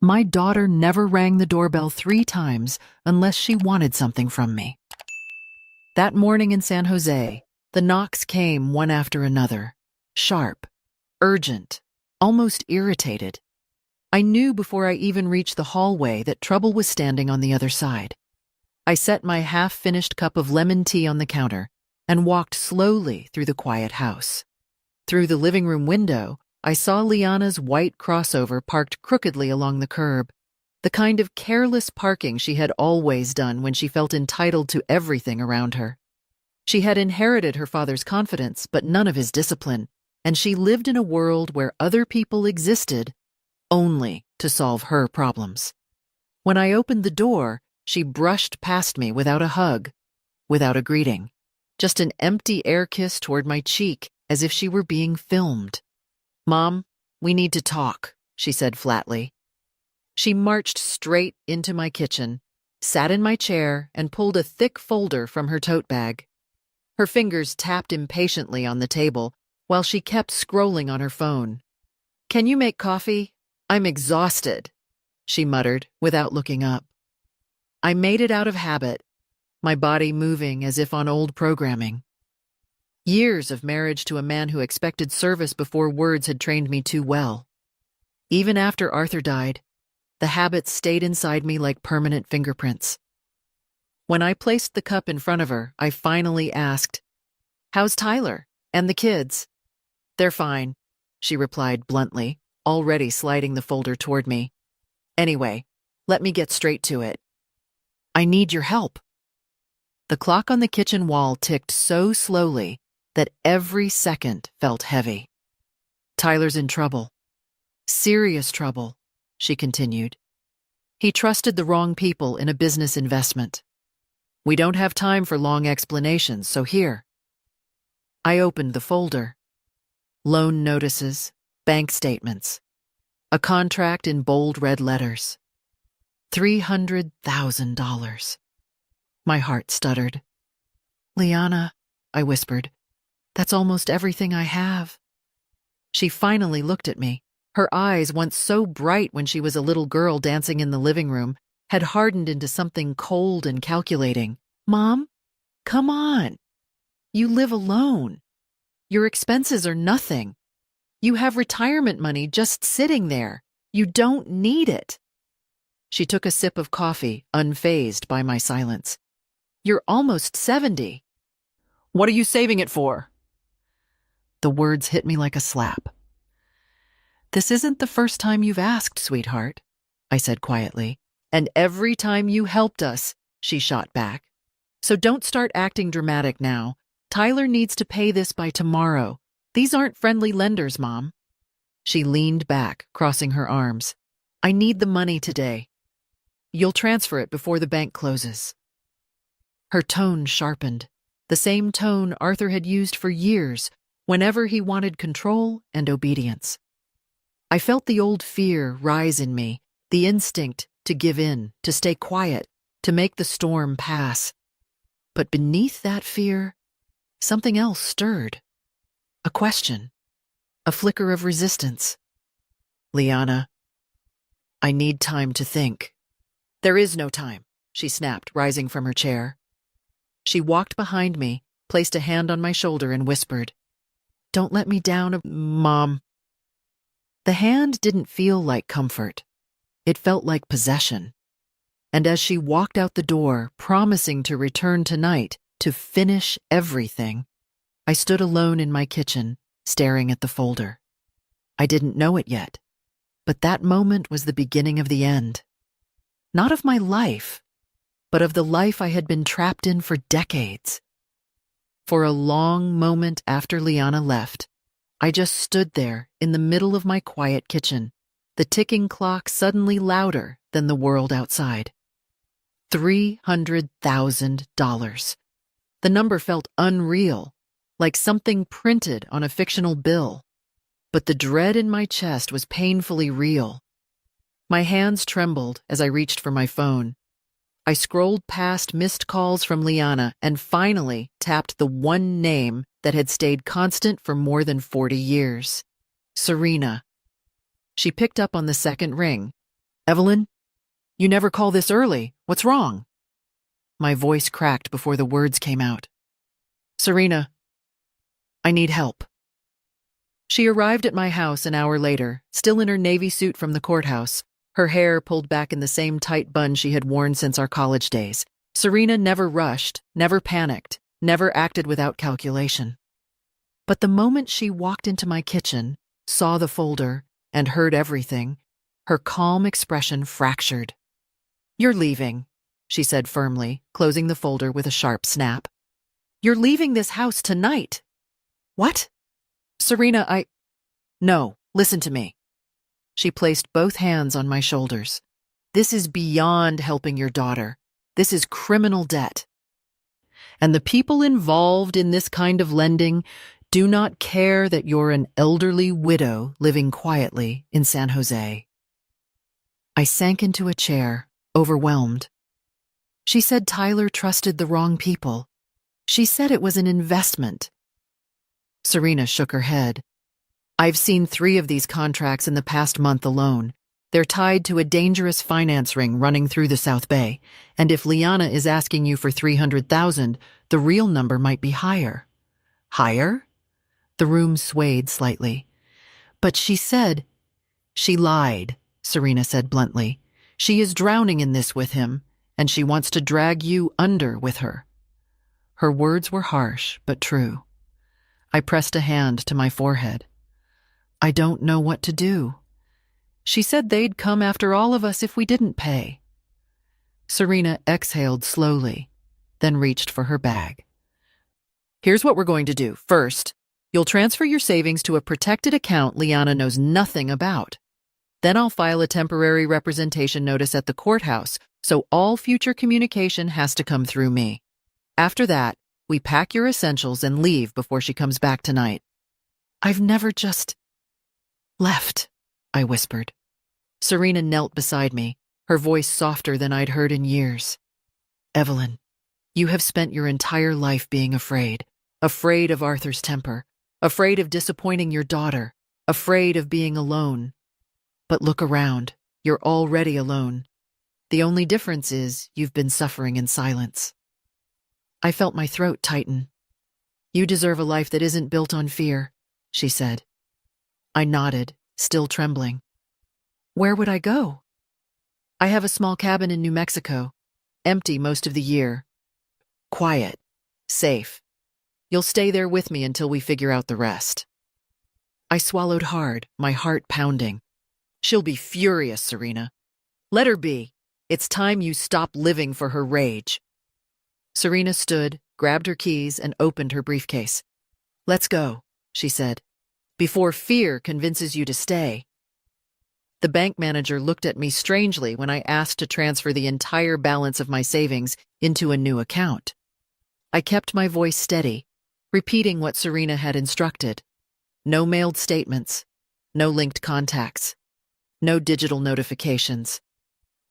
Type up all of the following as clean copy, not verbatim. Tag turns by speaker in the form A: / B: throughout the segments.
A: My daughter never rang the doorbell 3 times unless she wanted something from me. That morning in San Jose, the knocks came one after another, sharp, urgent, almost irritated. I knew before I even reached the hallway that trouble was standing on the other side. I set my half-finished cup of lemon tea on the counter and walked slowly through the quiet house. Through the living room window, I saw Liana's white crossover parked crookedly along the curb, the kind of careless parking she had always done when she felt entitled to everything around her. She had inherited her father's confidence, but none of his discipline, and she lived in a world where other people existed only to solve her problems. When I opened the door, she brushed past me without a hug, without a greeting, just an empty air kiss toward my cheek, as if she were being filmed. "Mom, we need to talk," she said flatly. She marched straight into my kitchen, sat in my chair, and pulled a thick folder from her tote bag. Her fingers tapped impatiently on the table while she kept scrolling on her phone. "Can you make coffee? I'm exhausted," she muttered without looking up. I made it out of habit, my body moving as if on old programming. Years of marriage to a man who expected service before words had trained me too well. Even after Arthur died, the habits stayed inside me like permanent fingerprints. When I placed the cup in front of her, I finally asked, "How's Tyler and the kids?" "They're fine," she replied bluntly, already sliding the folder toward me. "Anyway, let me get straight to it. I need your help." The clock on the kitchen wall ticked so slowly that every second felt heavy. "Tyler's in trouble. Serious trouble," she continued. "He trusted the wrong people in a business investment. We don't have time for long explanations, so here." I opened the folder. Loan notices, bank statements, a contract in bold red letters. $300,000. My heart stuttered. "Liana," I whispered, "that's almost everything I have." She finally looked at me. Her eyes, once so bright when she was a little girl dancing in the living room, had hardened into something cold and calculating. "Mom, come on. You live alone. Your expenses are nothing. You have retirement money just sitting there. You don't need it." She took a sip of coffee, unfazed by my silence. "You're almost 70. What are you saving it for?" The words hit me like a slap. "This isn't the first time you've asked, sweetheart," I said quietly. "And every time you helped us," she shot back. "So don't start acting dramatic now. Tyler needs to pay this by tomorrow. These aren't friendly lenders, Mom." She leaned back, crossing her arms. "I need the money today. You'll transfer it before the bank closes." Her tone sharpened, the same tone Arthur had used for years whenever he wanted control and obedience. I felt the old fear rise in me, the instinct to give in, to stay quiet, to make the storm pass. But beneath that fear, something else stirred. A question, a flicker of resistance. "Liana, I need time to think." "There is no time," she snapped, rising from her chair. She walked behind me, placed a hand on my shoulder, and whispered, "Don't let me down, Mom." The hand didn't feel like comfort. It felt like possession. And as she walked out the door, promising to return tonight to finish everything, I stood alone in my kitchen, staring at the folder. I didn't know it yet, but that moment was the beginning of the end. Not of my life, but of the life I had been trapped in for decades. For a long moment after Liana left, I just stood there in the middle of my quiet kitchen, the ticking clock suddenly louder than the world outside. $300,000. The number felt unreal, like something printed on a fictional bill. But the dread in my chest was painfully real. My hands trembled as I reached for my phone. I scrolled past missed calls from Liana and finally tapped the one name that had stayed constant for more than 40 years. Serena. She picked up on the second ring, Evelyn, you never call this early. What's wrong? My voice cracked before the words came out. Serena, I need help. She arrived at my house an hour later, still in her navy suit from the courthouse, her hair pulled back in the same tight bun she had worn since our college days. Serena never rushed, never panicked, never acted without calculation. But the moment she walked into my kitchen, saw the folder, and heard everything, her calm expression fractured. You're leaving, she said firmly, closing the folder with a sharp snap. You're leaving this house tonight. What? Serena, No, listen to me. She placed both hands on my shoulders. This is beyond helping your daughter. This is criminal debt. And the people involved in this kind of lending do not care that you're an elderly widow living quietly in San Jose. I sank into a chair, overwhelmed. She said Tyler trusted the wrong people. She said it was an investment. Serena shook her head. I've seen 3 of these contracts in the past month alone. They're tied to a dangerous finance ring running through the South Bay, and if Liana is asking you for $300,000, the real number might be higher. Higher? The room swayed slightly. But she lied, Serena said bluntly. She is drowning in this with him, and she wants to drag you under with her. Her words were harsh, but true. I pressed a hand to my forehead. I don't know what to do. She said they'd come after all of us if we didn't pay. Serena exhaled slowly, then reached for her bag. Here's what we're going to do. First, you'll transfer your savings to a protected account Liana knows nothing about. Then I'll file a temporary representation notice at the courthouse, so all future communication has to come through me. After that, we pack your essentials and leave before she comes back tonight. I've never just left, I whispered. Serena knelt beside me, her voice softer than I'd heard in years. Evelyn, you have spent your entire life being afraid of Arthur's temper, afraid of disappointing your daughter, afraid of being alone. But look around, you're already alone. The only difference is you've been suffering in silence. I felt my throat tighten. You deserve a life that isn't built on fear, she said. I nodded, still trembling. Where would I go? I have a small cabin in New Mexico, empty most of the year. Quiet, safe. You'll stay there with me until we figure out the rest. I swallowed hard, my heart pounding. She'll be furious, Serena. Let her be. It's time you stop living for her rage. Serena stood, grabbed her keys, and opened her briefcase. Let's go, she said, before fear convinces you to stay. The bank manager looked at me strangely when I asked to transfer the entire balance of my savings into a new account. I kept my voice steady, repeating what Serena had instructed. No mailed statements, no linked contacts, no digital notifications.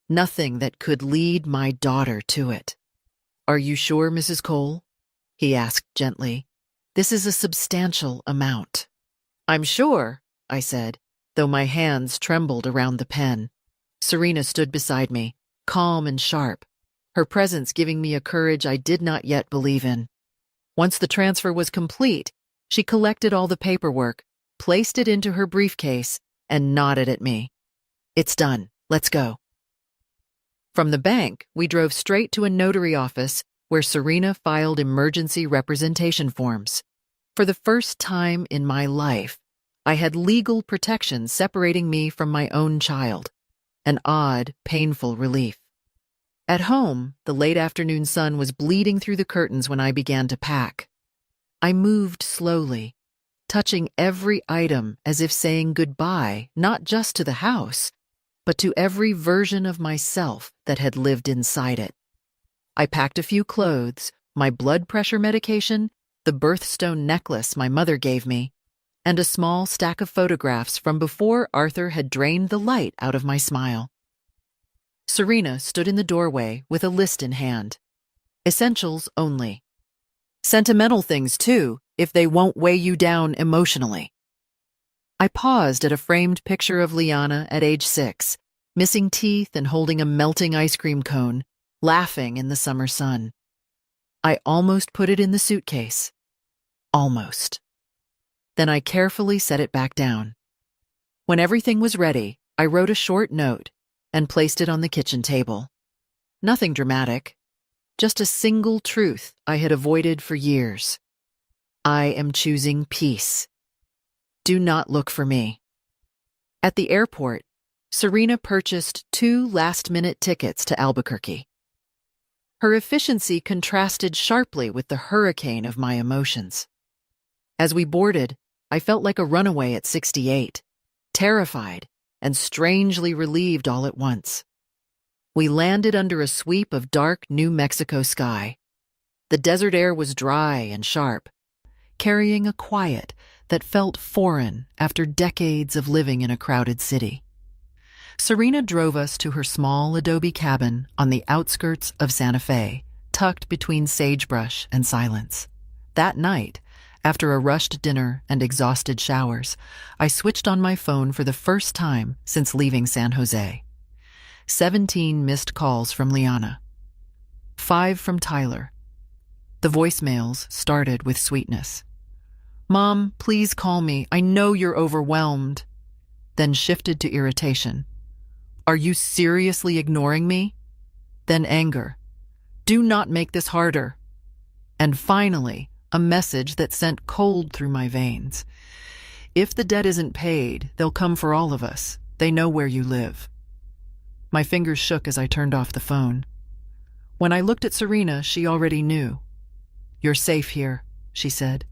A: Nothing that could lead my daughter to it. Are you sure, Mrs. Cole? He asked gently. This is a substantial amount. I'm sure, I said, though my hands trembled around the pen. Serena stood beside me, calm and sharp, her presence giving me a courage I did not yet believe in. Once the transfer was complete, she collected all the paperwork, placed it into her briefcase, and nodded at me. It's done. Let's go. From the bank, we drove straight to a notary office where Serena filed emergency representation forms. For the first time in my life, I had legal protection separating me from my own child, an odd, painful relief. At home, the late afternoon sun was bleeding through the curtains when I began to pack. I moved slowly, touching every item as if saying goodbye, not just to the house, but to every version of myself that had lived inside it. I packed a few clothes, my blood pressure medication, the birthstone necklace my mother gave me, and a small stack of photographs from before Arthur had drained the light out of my smile. Serena stood in the doorway with a list in hand. Essentials only. Sentimental things, too, if they won't weigh you down emotionally. I paused at a framed picture of Liana at age 6, missing teeth and holding a melting ice cream cone, laughing in the summer sun. I almost put it in the suitcase. Almost. Then I carefully set it back down. When everything was ready, I wrote a short note and placed it on the kitchen table. Nothing dramatic, just a single truth I had avoided for years. I am choosing peace. Do not look for me. At the airport, Serena purchased 2 last-minute tickets to Albuquerque. Her efficiency contrasted sharply with the hurricane of my emotions. As we boarded, I felt like a runaway at 68, terrified and strangely relieved all at once. We landed under a sweep of dark New Mexico sky. The desert air was dry and sharp, carrying a quiet that felt foreign after decades of living in a crowded city. Serena drove us to her small adobe cabin on the outskirts of Santa Fe, tucked between sagebrush and silence. That night, after a rushed dinner and exhausted showers, I switched on my phone for the first time since leaving San Jose. 17 missed calls from Liana. 5 from Tyler. The voicemails started with sweetness. "Mom, please call me. I know you're overwhelmed." Then shifted to irritation. "Are you seriously ignoring me?" Then anger. "Do not make this harder." And finally, a message that sent cold through my veins. "If the debt isn't paid, they'll come for all of us. They know where you live." My fingers shook as I turned off the phone. When I looked at Serena, she already knew. "You're safe here," she said.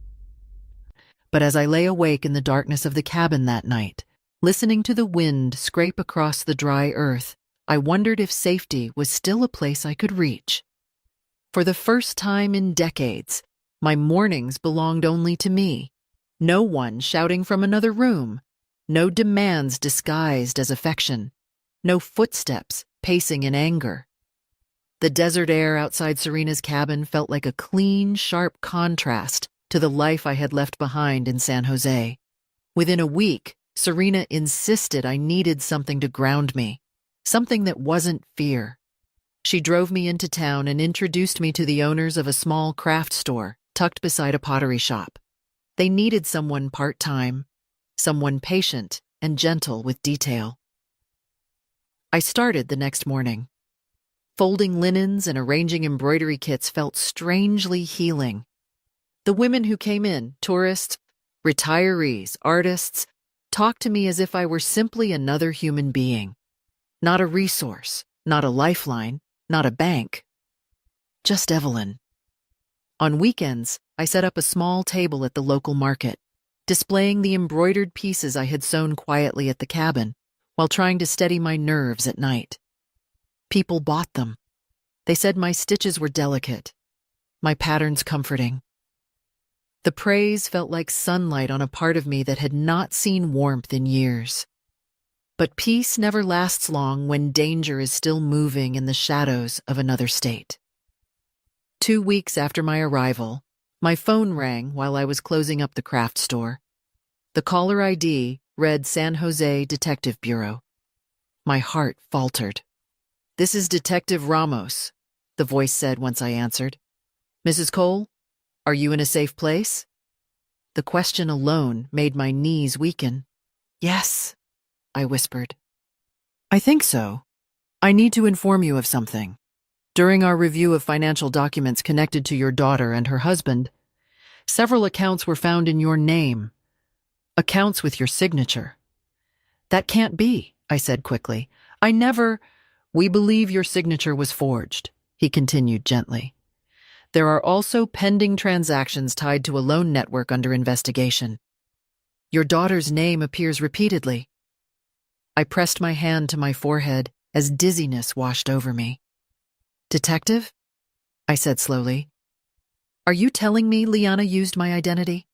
A: But as I lay awake in the darkness of the cabin that night, listening to the wind scrape across the dry earth, I wondered if safety was still a place I could reach. For the first time in decades, my mornings belonged only to me. No one shouting from another room. No demands disguised as affection. No footsteps pacing in anger. The desert air outside Serena's cabin felt like a clean, sharp contrast to the life I had left behind in San Jose. Within a week, Serena insisted I needed something to ground me, something that wasn't fear. She drove me into town and introduced me to the owners of a small craft store tucked beside a pottery shop. They needed someone part-time, someone patient and gentle with detail. I started the next morning. Folding linens and arranging embroidery kits felt strangely healing. The women who came in, tourists, retirees, artists, talked to me as if I were simply another human being. Not a resource, not a lifeline, not a bank. Just Evelyn. On weekends, I set up a small table at the local market, displaying the embroidered pieces I had sewn quietly at the cabin, while trying to steady my nerves at night. People bought them. They said my stitches were delicate, my patterns comforting. The praise felt like sunlight on a part of me that had not seen warmth in years. But peace never lasts long when danger is still moving in the shadows of another state. 2 weeks after my arrival, my phone rang while I was closing up the craft store. The caller ID read San Jose Detective Bureau. My heart faltered. "This is Detective Ramos," the voice said once I answered. "Mrs. Cole, are you in a safe place?" The question alone made my knees weaken. "Yes," I whispered. "I think so. I need to inform you of something. During our review of financial documents connected to your daughter and her husband, several accounts were found in your name. Accounts with your signature." "That can't be," I said quickly. "We believe your signature was forged," he continued gently. "There are also pending transactions tied to a loan network under investigation. Your daughter's name appears repeatedly." I pressed my hand to my forehead as dizziness washed over me. "Detective?" I said slowly. "Are you telling me Liana used my identity?"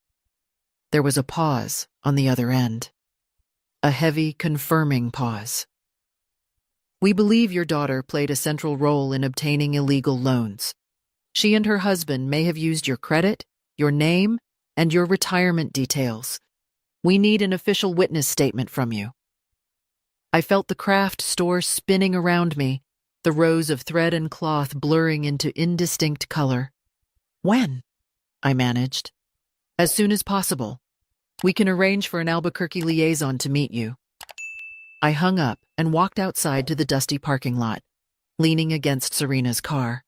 A: There was a pause on the other end. A heavy, confirming pause. "We believe your daughter played a central role in obtaining illegal loans. She and her husband may have used your credit, your name, and your retirement details. We need an official witness statement from you." I felt the craft store spinning around me, the rows of thread and cloth blurring into indistinct color. When? I managed. As soon as possible. We can arrange for an Albuquerque liaison to meet you. I hung up and walked outside to the dusty parking lot, leaning against Serena's car.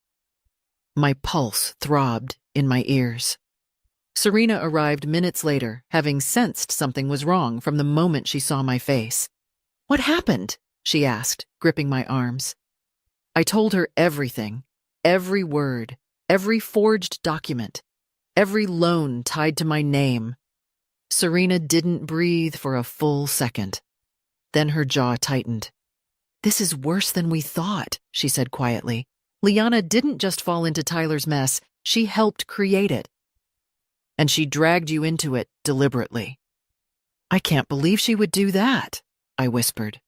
A: My pulse throbbed in my ears. Serena arrived minutes later, having sensed something was wrong from the moment she saw my face. "What happened?" she asked, gripping my arms. I told her everything, every word, every forged document, every loan tied to my name. Serena didn't breathe for a full second. Then her jaw tightened. "This is worse than we thought," she said quietly. "Liana didn't just fall into Tyler's mess, she helped create it. And she dragged you into it deliberately." "I can't believe she would do that," I whispered.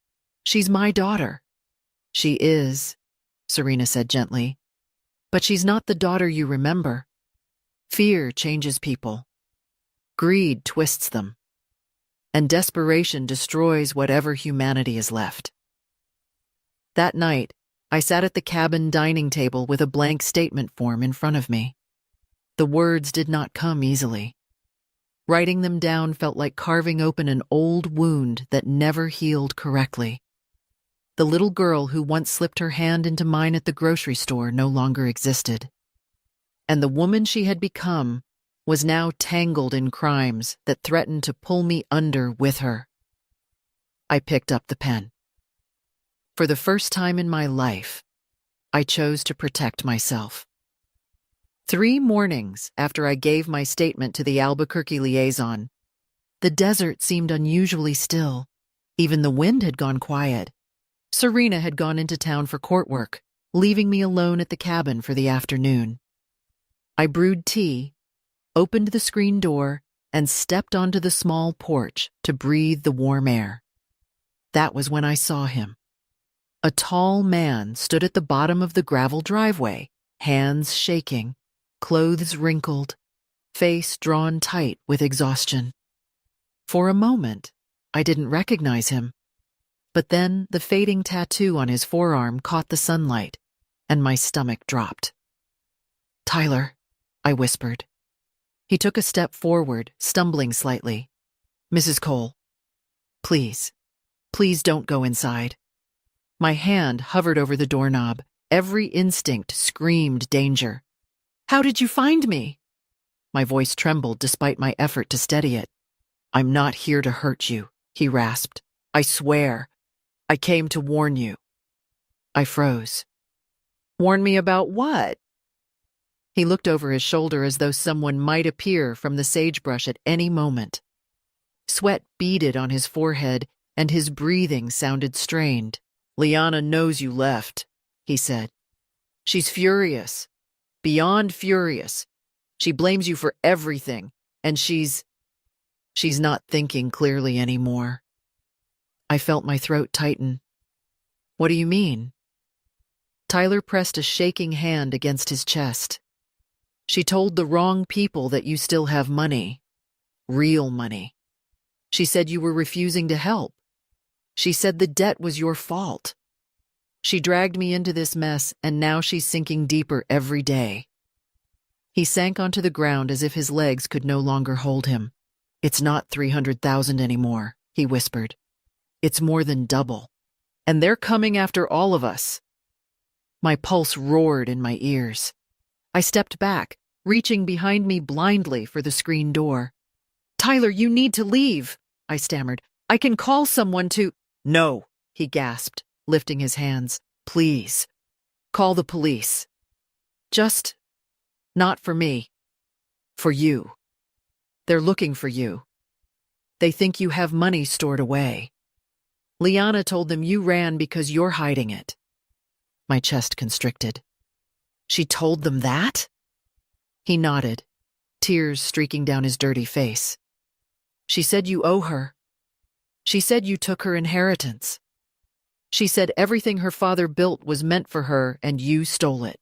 A: "She's my daughter." "She is," Serena said gently. "But she's not the daughter you remember. Fear changes people. Greed twists them. And desperation destroys whatever humanity is left." That night, I sat at the cabin dining table with a blank statement form in front of me. The words did not come easily. Writing them down felt like carving open an old wound that never healed correctly. The little girl who once slipped her hand into mine at the grocery store no longer existed. And the woman she had become was now tangled in crimes that threatened to pull me under with her. I picked up the pen. For the first time in my life, I chose to protect myself. 3 mornings after I gave my statement to the Albuquerque liaison, the desert seemed unusually still. Even the wind had gone quiet. Serena had gone into town for court work, leaving me alone at the cabin for the afternoon. I brewed tea, opened the screen door, and stepped onto the small porch to breathe the warm air. That was when I saw him. A tall man stood at the bottom of the gravel driveway, hands shaking, clothes wrinkled, face drawn tight with exhaustion. For a moment, I didn't recognize him. But then the fading tattoo on his forearm caught the sunlight, and my stomach dropped. "Tyler," I whispered. He took a step forward, stumbling slightly. "Mrs. Cole, please, please don't go inside." My hand hovered over the doorknob. Every instinct screamed danger. "How did you find me?" My voice trembled despite my effort to steady it. "I'm not here to hurt you," he rasped. "I swear. I came to warn you." I froze. "Warn me about what?" He looked over his shoulder as though someone might appear from the sagebrush at any moment. Sweat beaded on his forehead, and his breathing sounded strained. "Liana knows you left," he said. "She's furious. Beyond furious. She blames you for everything, and she's not thinking clearly anymore." I felt my throat tighten. "What do you mean?" Tyler pressed a shaking hand against his chest. "She told the wrong people that you still have money. Real money. She said you were refusing to help. She said the debt was your fault. She dragged me into this mess, and now she's sinking deeper every day." He sank onto the ground as if his legs could no longer hold him. "It's not 300,000 anymore," he whispered. "It's more than double. And they're coming after all of us." My pulse roared in my ears. I stepped back, reaching behind me blindly for the screen door. "Tyler, you need to leave," I stammered. "I can call someone to—" "No," he gasped, lifting his hands. "Please. Call the police. Just not for me. For you. They're looking for you. They think you have money stored away. Liana told them you ran because you're hiding it." My chest constricted. "She told them that?" He nodded, tears streaking down his dirty face. "She said you owe her. She said you took her inheritance. She said everything her father built was meant for her and you stole it."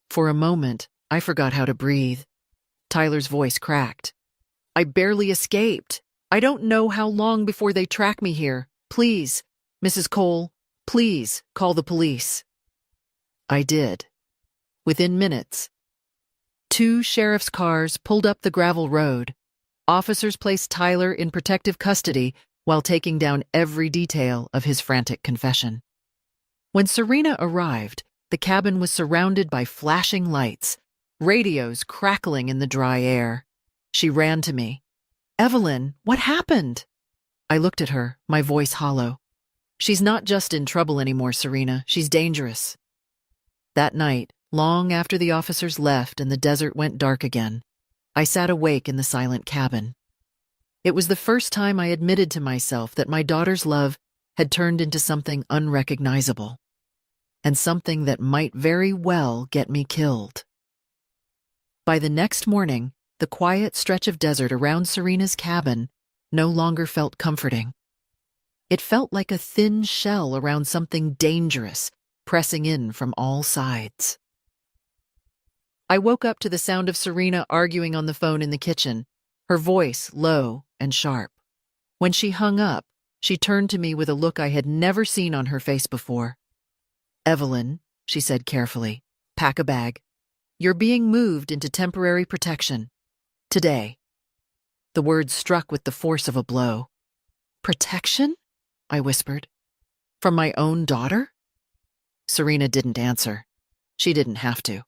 A: For a moment, I forgot how to breathe. Tyler's voice cracked. "I barely escaped. I don't know how long before they track me here. Please, "Mrs. Cole, please call the police." I did. Within minutes, 2 sheriff's cars pulled up the gravel road. Officers placed Tyler in protective custody while taking down every detail of his frantic confession. When Serena arrived, the cabin was surrounded by flashing lights, radios crackling in the dry air. She ran to me. "Evelyn, what happened?" I looked at her, my voice hollow. "She's not just in trouble anymore, Serena. She's dangerous." That night, long after the officers left and the desert went dark again, I sat awake in the silent cabin. It was the first time I admitted to myself that my daughter's love had turned into something unrecognizable, and something that might very well get me killed. By the next morning, the quiet stretch of desert around Serena's cabin no longer felt comforting. It felt like a thin shell around something dangerous, pressing in from all sides. I woke up to the sound of Serena arguing on the phone in the kitchen, her voice low and sharp. When she hung up, she turned to me with a look I had never seen on her face before. "Evelyn," she said carefully, "pack a bag. You're being moved into temporary protection. Today." The words struck with the force of a blow. "Protection?" I whispered. "From my own daughter?" Serena didn't answer. She didn't have to.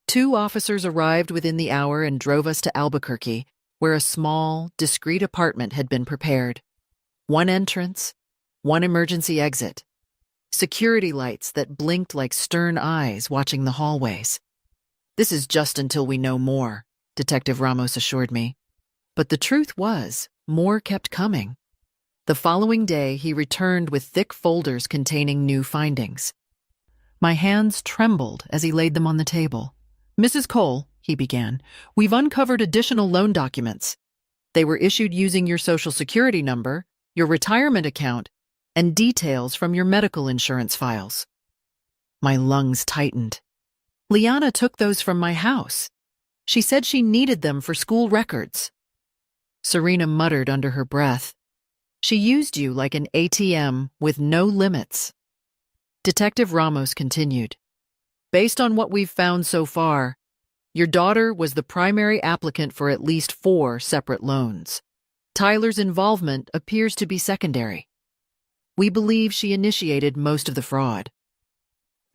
A: 2 officers arrived within the hour and drove us to Albuquerque, where a small, discreet apartment had been prepared. 1 entrance, 1 emergency exit. Security lights that blinked like stern eyes watching the hallways. "This is just until we know more," Detective Ramos assured me. But the truth was, more kept coming. The following day, he returned with thick folders containing new findings. My hands trembled as he laid them on the table. "Mrs. Cole," he began, "we've uncovered additional loan documents. They were issued using your Social Security number, your retirement account, and details from your medical insurance files." My lungs tightened. "Liana took those from my house. She said she needed them for school records." Serena muttered under her breath. "She used you like an ATM with no limits." Detective Ramos continued. "Based on what we've found so far, your daughter was the primary applicant for at least 4 separate loans. Tyler's involvement appears to be secondary. We believe she initiated most of the fraud."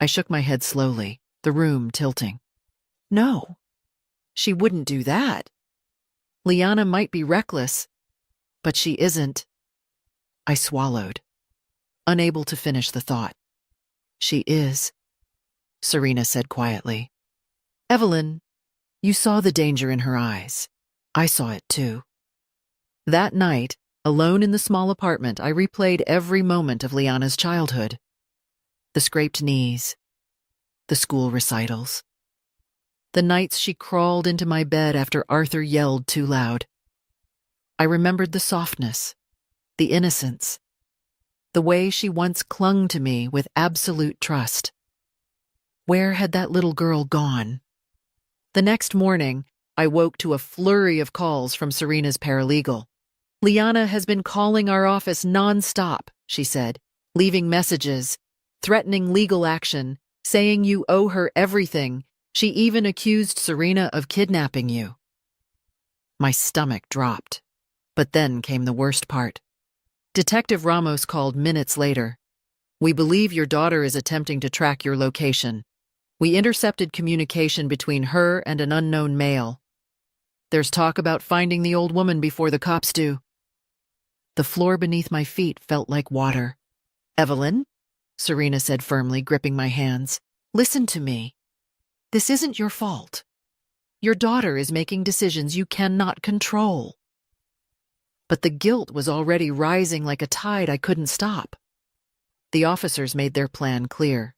A: I shook my head slowly, the room tilting. "No, she wouldn't do that. Liana might be reckless, but she isn't." I swallowed, unable to finish the thought. "She is," Serena said quietly. "Evelyn, you saw the danger in her eyes. I saw it too." That night, alone in the small apartment, I replayed every moment of Liana's childhood. The scraped knees, the school recitals, the nights she crawled into my bed after Arthur yelled too loud. I remembered the softness, the innocence, the way she once clung to me with absolute trust. Where had that little girl gone? The next morning, I woke to a flurry of calls from Serena's paralegal. "Liana has been calling our office nonstop," she said, "leaving messages, threatening legal action, saying you owe her everything. She even accused Serena of kidnapping you." My stomach dropped. But then came the worst part. Detective Ramos called minutes later. "We believe your daughter is attempting to track your location. We intercepted communication between her and an unknown male. There's talk about finding the old woman before the cops do." The floor beneath my feet felt like water. "Evelyn," Serena said firmly, gripping my hands, "listen to me. This isn't your fault. Your daughter is making decisions you cannot control." But the guilt was already rising like a tide I couldn't stop. The officers made their plan clear.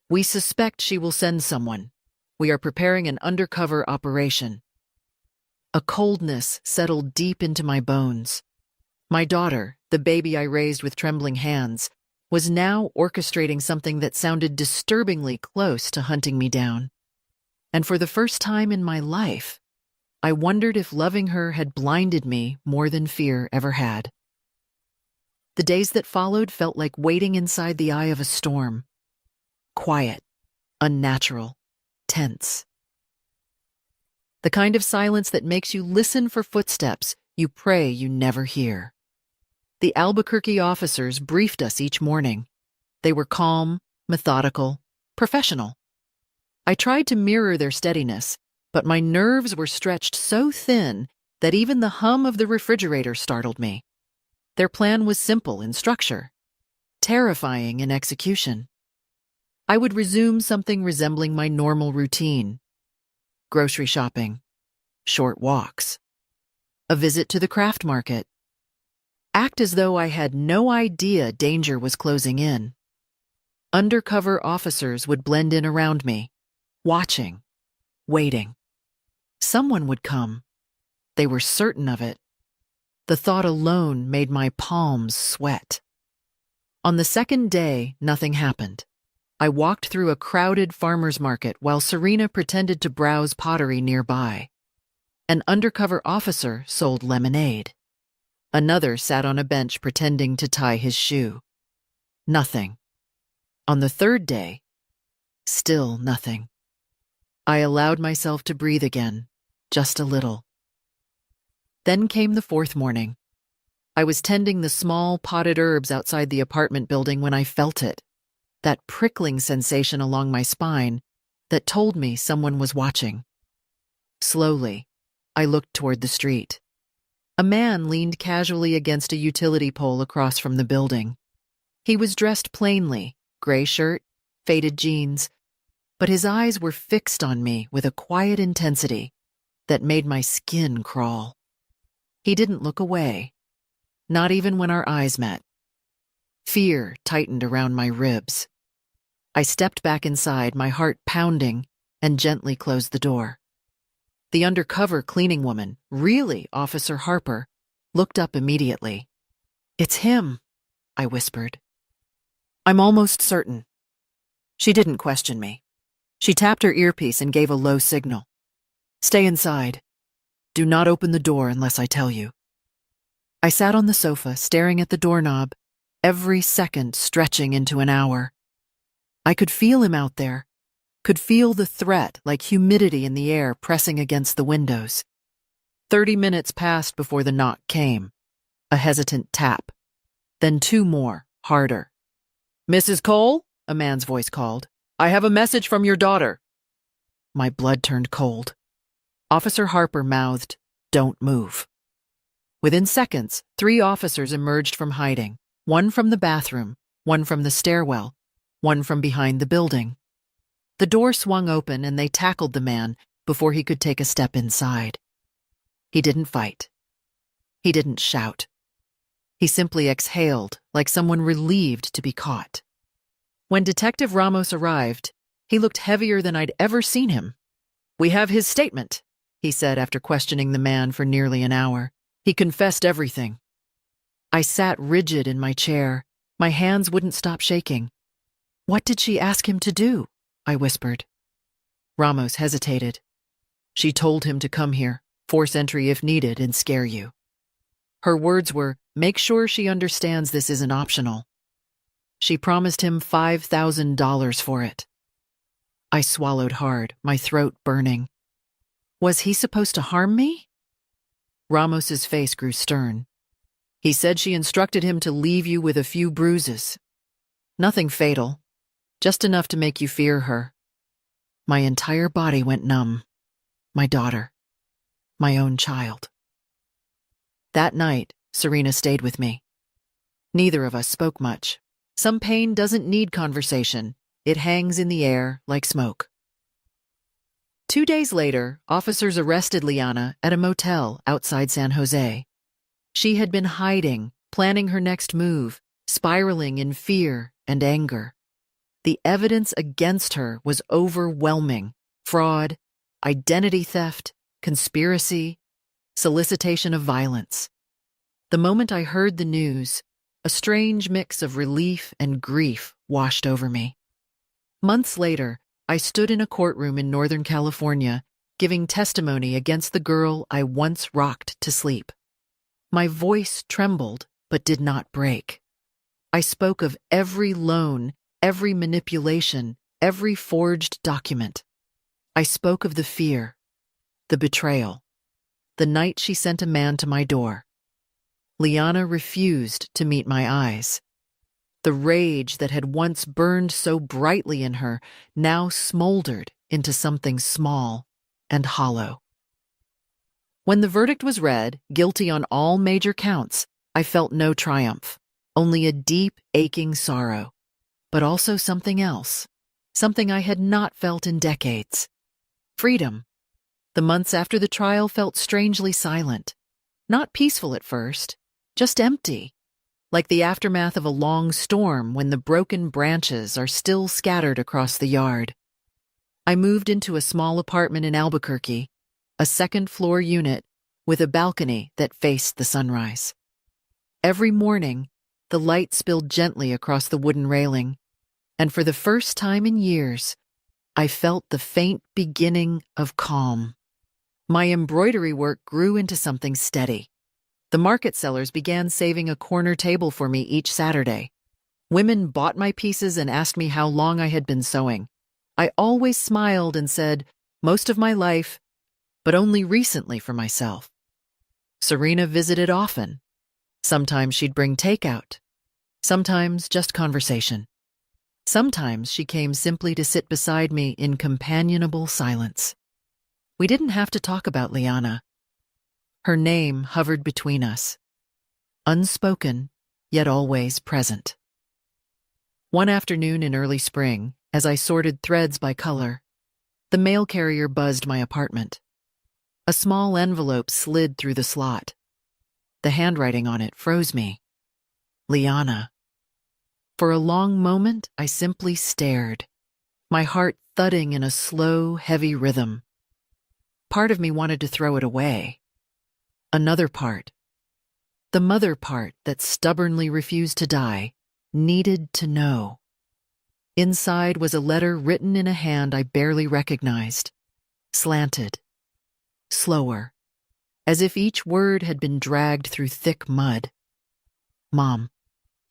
A: "We suspect she will send someone. We are preparing an undercover operation." A coldness settled deep into my bones. My daughter, the baby I raised with trembling hands, was now orchestrating something that sounded disturbingly close to hunting me down. And for the first time in my life, I wondered if loving her had blinded me more than fear ever had. The days that followed felt like waiting inside the eye of a storm. Quiet, unnatural, tense. The kind of silence that makes you listen for footsteps you pray you never hear. The Albuquerque officers briefed us each morning. They were calm, methodical, professional. I tried to mirror their steadiness, but my nerves were stretched so thin that even the hum of the refrigerator startled me. Their plan was simple in structure, terrifying in execution. I would resume something resembling my normal routine: grocery shopping, short walks, a visit to the craft market. Act as though I had no idea danger was closing in. Undercover officers would blend in around me, watching, waiting. Someone would come. They were certain of it. The thought alone made my palms sweat. On the second day, nothing happened. I walked through a crowded farmer's market while Serena pretended to browse pottery nearby. An undercover officer sold lemonade. Another sat on a bench pretending to tie his shoe. Nothing. On the third day, still nothing. I allowed myself to breathe again, just a little. Then came the fourth morning. I was tending the small potted herbs outside the apartment building when I felt it, that prickling sensation along my spine that told me someone was watching. Slowly, I looked toward the street. A man leaned casually against a utility pole across from the building. He was dressed plainly, gray shirt, faded jeans, but his eyes were fixed on me with a quiet intensity that made my skin crawl. He didn't look away, not even when our eyes met. Fear tightened around my ribs. I stepped back inside, my heart pounding, and gently closed the door. The undercover cleaning woman, really Officer Harper, looked up immediately. "It's him," I whispered. "I'm almost certain." She didn't question me. She tapped her earpiece and gave a low signal. "Stay inside. Do not open the door unless I tell you." I sat on the sofa, staring at the doorknob, every second stretching into an hour. I could feel him out there, could feel the threat like humidity in the air pressing against the windows. 30 minutes passed before the knock came, a hesitant tap, then two more, harder. "Mrs. Cole?" a man's voice called. "I have a message from your daughter." My blood turned cold. Officer Harper mouthed, "Don't move." Within seconds, 3 officers emerged from hiding, one from the bathroom, one from the stairwell, one from behind the building. The door swung open and they tackled the man before he could take a step inside. He didn't fight. He didn't shout. He simply exhaled like someone relieved to be caught. When Detective Ramos arrived, he looked heavier than I'd ever seen him. "We have his statement," he said after questioning the man for nearly an hour. "He confessed everything." I sat rigid in my chair. My hands wouldn't stop shaking. "What did she ask him to do?" I whispered. Ramos hesitated. "She told him to come here, force entry if needed, and scare you." Her words were, "Make sure she understands this isn't optional." She promised him $5,000 for it. I swallowed hard, my throat burning. Was he supposed to harm me? Ramos's face grew stern. "He said she instructed him to leave you with a few bruises. Nothing fatal, just enough to make you fear her." My entire body went numb. My daughter. My own child. That night, Serena stayed with me. Neither of us spoke much. Some pain doesn't need conversation. It hangs in the air like smoke. 2 days later, officers arrested Liana at a motel outside San Jose. She had been hiding, planning her next move, spiraling in fear and anger. The evidence against her was overwhelming: fraud, identity theft, conspiracy, solicitation of violence. The moment I heard the news, a strange mix of relief and grief washed over me. Months later, I stood in a courtroom in Northern California, giving testimony against the girl I once rocked to sleep. My voice trembled, but did not break. I spoke of every loan, every manipulation, every forged document. I spoke of the fear, the betrayal, the night she sent a man to my door. Liana refused to meet my eyes. The rage that had once burned so brightly in her now smoldered into something small and hollow. When the verdict was read, guilty on all major counts, I felt no triumph, only a deep, aching sorrow, but also something else, something I had not felt in decades. Freedom. The months after the trial felt strangely silent, not peaceful at first, just empty, like the aftermath of a long storm when the broken branches are still scattered across the yard. I moved into a small apartment in Albuquerque, a second-floor unit with a balcony that faced the sunrise. Every morning, the light spilled gently across the wooden railing, and for the first time in years, I felt the faint beginning of calm. My embroidery work grew into something steady. The market sellers began saving a corner table for me each Saturday. Women bought my pieces and asked me how long I had been sewing. I always smiled and said, most of my life, but only recently for myself. Serena visited often. Sometimes she'd bring takeout. Sometimes just conversation. Sometimes she came simply to sit beside me in companionable silence. We didn't have to talk about Liana. Her name hovered between us, unspoken, yet always present. One afternoon in early spring, as I sorted threads by color, the mail carrier buzzed my apartment. A small envelope slid through the slot. The handwriting on it froze me. Liana. For a long moment, I simply stared, my heart thudding in a slow, heavy rhythm. Part of me wanted to throw it away. Another part, the mother part that stubbornly refused to die, needed to know. Inside was a letter written in a hand I barely recognized, slanted, slower, as if each word had been dragged through thick mud. Mom,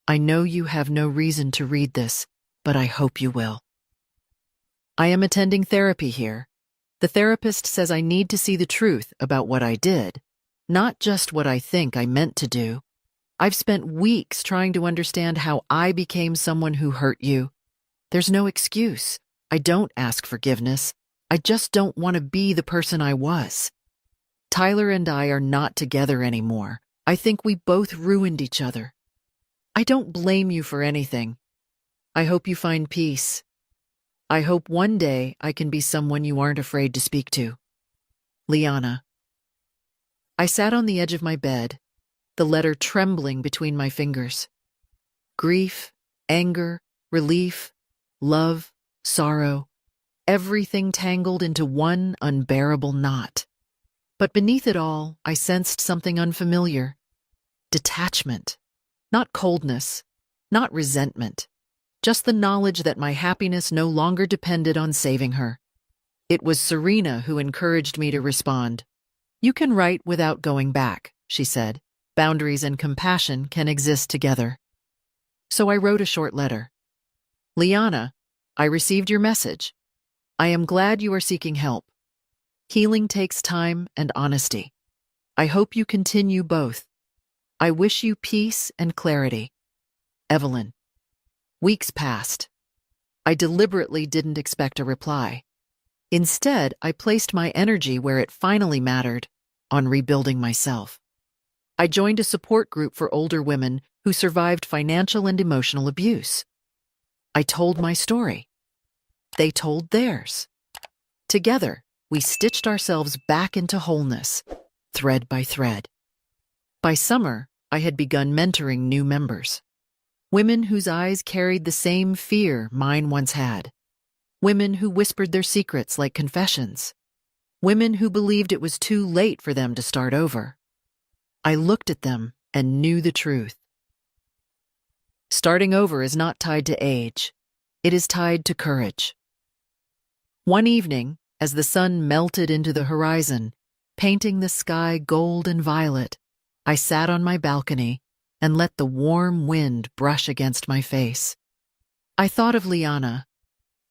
A: I know you have no reason to read this, but I hope you will. I am attending therapy here. The therapist says I need to see the truth about what I did, not just what I think I meant to do. I've spent weeks trying to understand how I became someone who hurt you. There's no excuse. I don't ask forgiveness. I just don't want to be the person I was. Tyler and I are not together anymore. I think we both ruined each other. I don't blame you for anything. I hope you find peace. I hope one day I can be someone you aren't afraid to speak to. Liana. I sat on the edge of my bed, the letter trembling between my fingers. Grief, anger, relief, love, sorrow, everything tangled into one unbearable knot. But beneath it all, I sensed something unfamiliar. Detachment. Not coldness, not resentment. Just the knowledge that my happiness no longer depended on saving her. It was Serena who encouraged me to respond. You can write without going back, she said. Boundaries and compassion can exist together. So I wrote a short letter. Liana, I received your message. I am glad you are seeking help. Healing takes time and honesty. I hope you continue both. I wish you peace and clarity. Evelyn. Weeks passed. I deliberately didn't expect a reply. Instead, I placed my energy where it finally mattered, on rebuilding myself. I joined a support group for older women who survived financial and emotional abuse. I told my story. They told theirs. Together, we stitched ourselves back into wholeness, thread by thread. By summer, I had begun mentoring new members. Women whose eyes carried the same fear mine once had. Women who whispered their secrets like confessions. Women who believed it was too late for them to start over. I looked at them and knew the truth. Starting over is not tied to age. It is tied to courage. One evening, as the sun melted into the horizon, painting the sky gold and violet, I sat on my balcony, and let the warm wind brush against my face. I thought of Liana,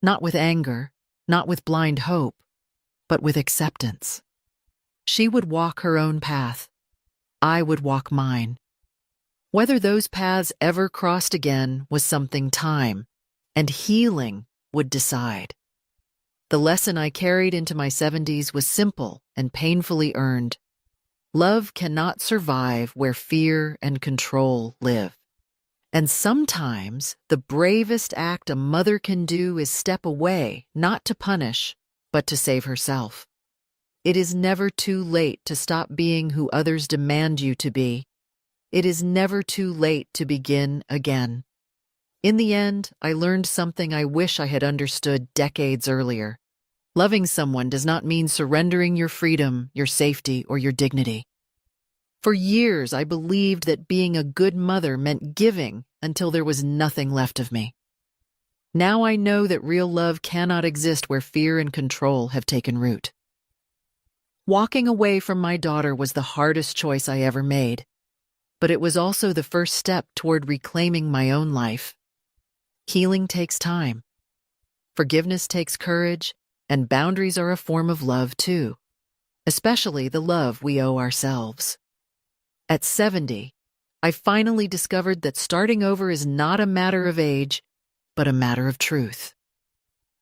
A: not with anger, not with blind hope, but with acceptance. She would walk her own path. I would walk mine. Whether those paths ever crossed again was something time and healing would decide. The lesson I carried into my 70s was simple and painfully earned. Love cannot survive where fear and control live. And sometimes the bravest act a mother can do is step away, not to punish, but to save herself. It is never too late to stop being who others demand you to be. It is never too late to begin again. In the end, I learned something I wish I had understood decades earlier. Loving someone does not mean surrendering your freedom, your safety, or your dignity. For years, I believed that being a good mother meant giving until there was nothing left of me. Now I know that real love cannot exist where fear and control have taken root. Walking away from my daughter was the hardest choice I ever made, but it was also the first step toward reclaiming my own life. Healing takes time. Forgiveness takes courage, and boundaries are a form of love too, especially the love we owe ourselves. At 70, I finally discovered that starting over is not a matter of age, but a matter of truth.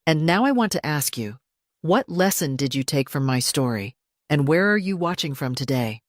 A: And now I want to ask you, what lesson did you take from my story, and where are you watching from today?